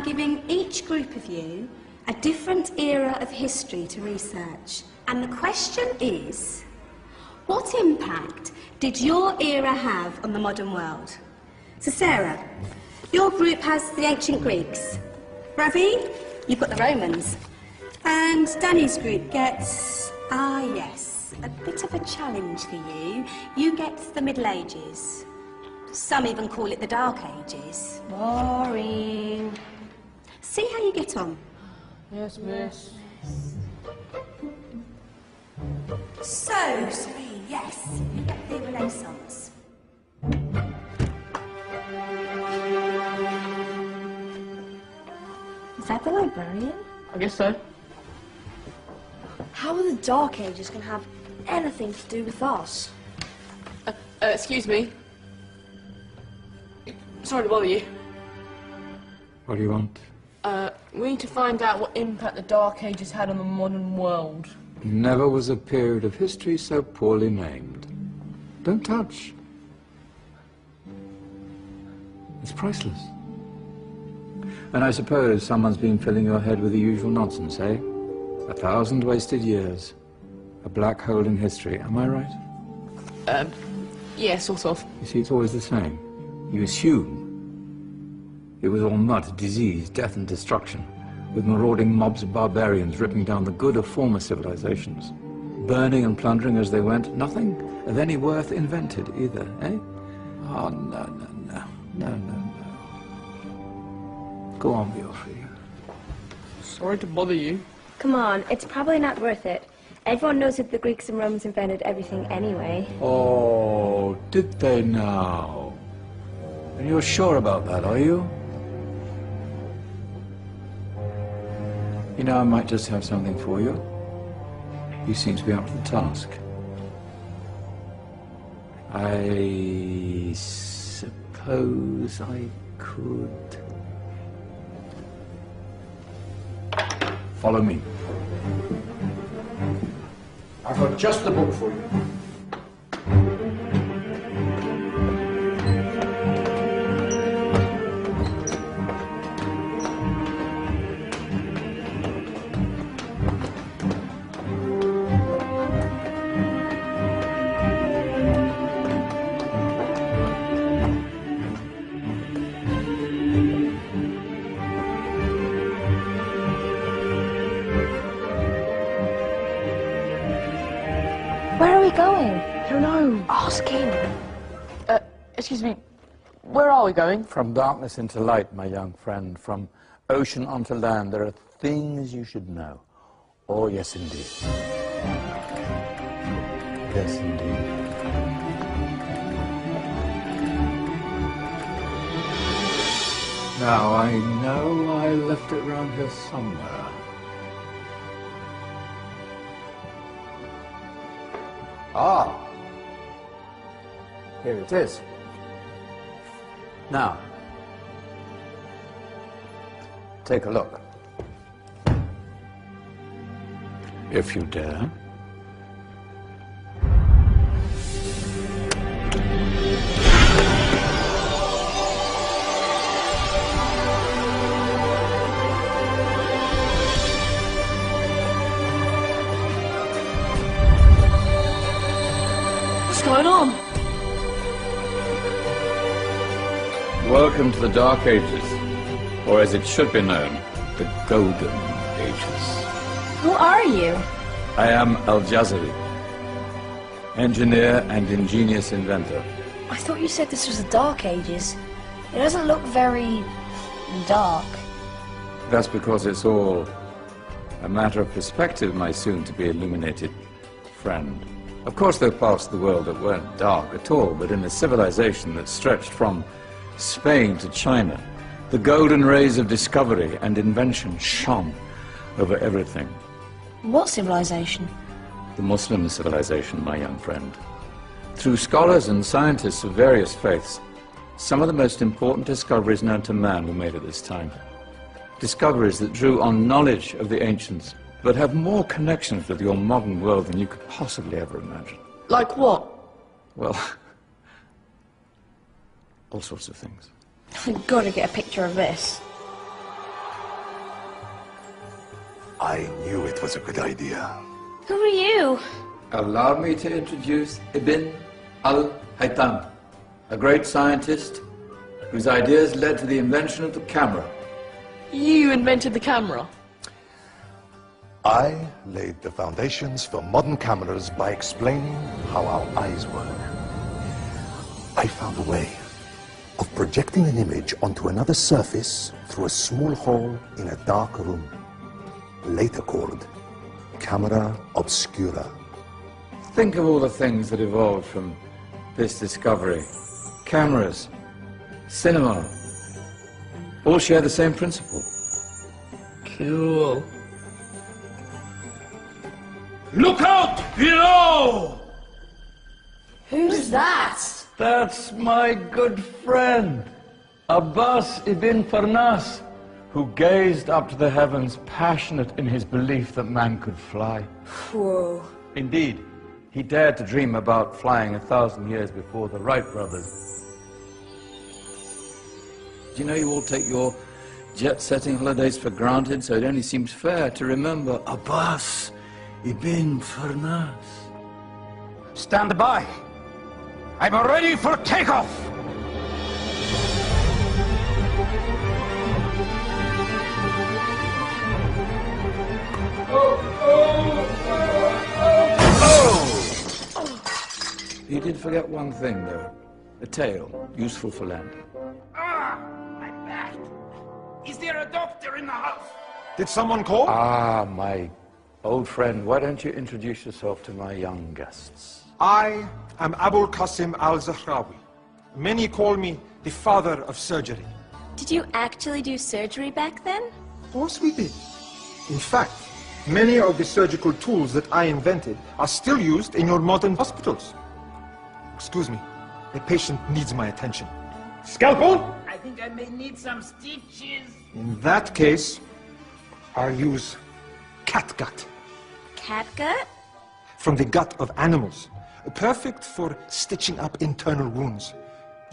giving each group of you a different era of history to research. And the question is, what impact did your era have on the modern world? So Sarah, your group has the ancient Greeks. Ravi, you've got the Romans. And Danny's group gets, yes, a bit of a challenge for you. You get the Middle Ages. Some even call it the Dark Ages. Boring. See how you get on. Yes, miss. So, Sri, yes, you get the Renaissance. Is that the librarian? I guess so. How are the Dark Ages going to have anything to do with us? Excuse me. Sorry to bother you. What do you want? We need to find out what impact the Dark Ages had on the modern world. Never was a period of history so poorly named. Don't touch. It's priceless. And I suppose someone's been filling your head with the usual nonsense, eh? 1,000 wasted years. A black hole in history, am I right? Yeah, sort of. You see, it's always the same. You assume it was all mud, disease, death and destruction, with marauding mobs of barbarians ripping down the good of former civilizations, burning and plundering as they went. Nothing of any worth invented either, eh? Oh, no. Go on, Wilfried. Sorry to bother you. Come on, it's probably not worth it. Everyone knows that the Greeks and Romans invented everything anyway. Oh, did they now? And you're sure about that, are you? You know, I might just have something for you. You seem to be up to the task. I suppose I could... Follow me. I've got just the book for you. Where are we going? I don't know. Ask him. Excuse me. Where are we going? From darkness into light, my young friend. From ocean onto land. There are things you should know. Oh, yes, indeed. Yes, indeed. Now, I know I left it around here somewhere. Ah, here it is. Now, take a look. If you dare. What's going on? Welcome to the Dark Ages, or as it should be known, the Golden Ages. Who are you? I am Al-Jazari, engineer and ingenious inventor. I thought you said this was the Dark Ages. It doesn't look very dark. That's because it's all a matter of perspective, my soon-to-be illuminated friend. Of course, there are parts of the world that weren't dark at all, but in a civilization that stretched from Spain to China, the golden rays of discovery and invention shone over everything. What civilization? The Muslim civilization, my young friend. Through scholars and scientists of various faiths, some of the most important discoveries known to man were made at this time. Discoveries that drew on knowledge of the ancients, but have more connections with your modern world than you could possibly ever imagine. Like what? Well, all sorts of things. I've got to get a picture of this. I knew it was a good idea. Who are you? Allow me to introduce Ibn al-Haytham, a great scientist whose ideas led to the invention of the camera. You invented the camera? I laid the foundations for modern cameras by explaining how our eyes work. I found a way of projecting an image onto another surface through a small hole in a dark room, later called camera obscura. Think of all the things that evolved from this discovery. Cameras, cinema, all share the same principle. Cool. Look out below! Who's that? That's my good friend, Abbas ibn Farnas, who gazed up to the heavens, passionate in his belief that man could fly. Whoa. Indeed, he dared to dream about flying 1,000 years before the Wright brothers. Do you know you all take your jet-setting holidays for granted, so it only seems fair to remember Abbas ibn Farnas. Stand by. I'm ready for takeoff. You did forget one thing, though. A tail, useful for landing. Ah, my back. Is there a doctor in the house? Did someone call? Ah, my old friend, why don't you introduce yourself to my young guests? I am Abul Qasim al-Zahrawi. Many call me the father of surgery. Did you actually do surgery back then? Of course we did. In fact, many of the surgical tools that I invented are still used in your modern hospitals. Excuse me, a patient needs my attention. Scalpel? I think I may need some stitches. In that case, I'll use catgut. Catgut? From the gut of animals. Perfect for stitching up internal wounds.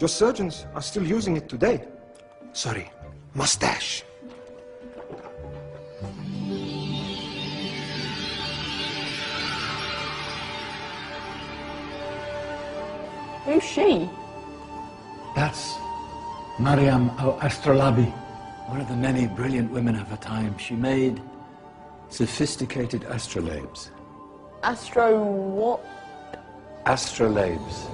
Your surgeons are still using it today. Sorry, mustache. Who's she? That's Maryam al-Astrolabi, one of the many brilliant women of her time. She made sophisticated astrolabes. Astro what? Astrolabes.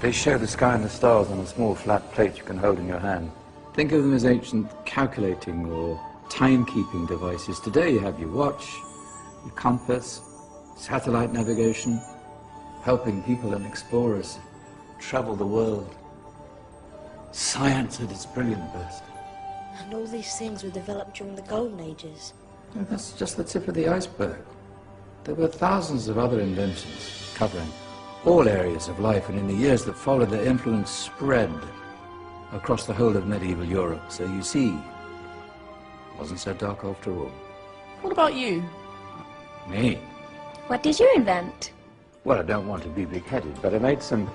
They show the sky and the stars on a small flat plate you can hold in your hand. Think of them as ancient calculating or timekeeping devices. Today you have your watch, your compass, satellite navigation, helping people and explorers travel the world. Science at its brilliant best. And all these things were developed during the Golden Ages. And that's just the tip of the iceberg. There were thousands of other inventions covering all areas of life, and in the years that followed, their influence spread across the whole of medieval Europe. So you see, it wasn't so dark after all. What about you? Me? What did you invent? Well, I don't want to be big-headed, but I made some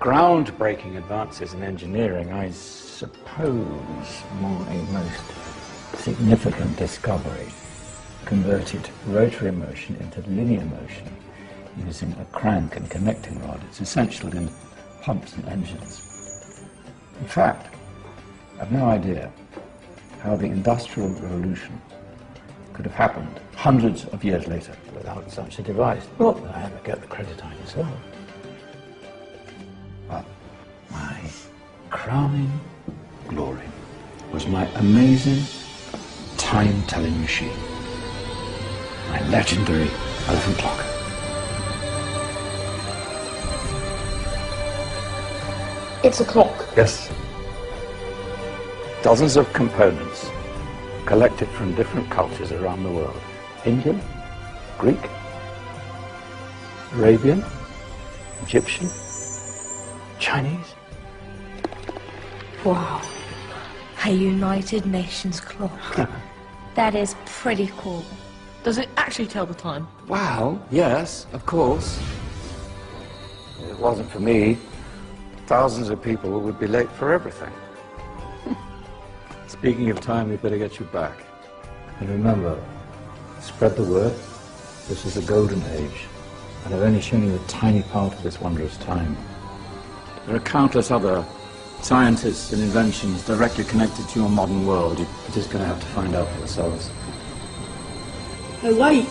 groundbreaking advances in engineering. I suppose my most significant discovery converted rotary motion into linear motion using a crank and connecting rod. It's essential in pumps and engines. In fact, I've no idea how the Industrial Revolution could have happened hundreds of years later without such a device. Not that I ever get the credit I deserve. But my crowning glory was my amazing time-telling machine. My legendary elephant clock. It's a clock. Yes. Dozens of components collected from different cultures around the world. Indian, Greek, Arabian, Egyptian, Chinese. Wow. A United Nations clock. That is pretty cool. Does it actually tell the time? Well, yes, of course. If it wasn't for me, thousands of people would be late for everything. Speaking of time, we'd better get you back. And remember, Spread the word. This is the golden age, and I've only shown you a tiny part of this wondrous time. There are countless other scientists and inventions directly connected to your modern world. You're just going to have to find out for yourselves. Oh, wait.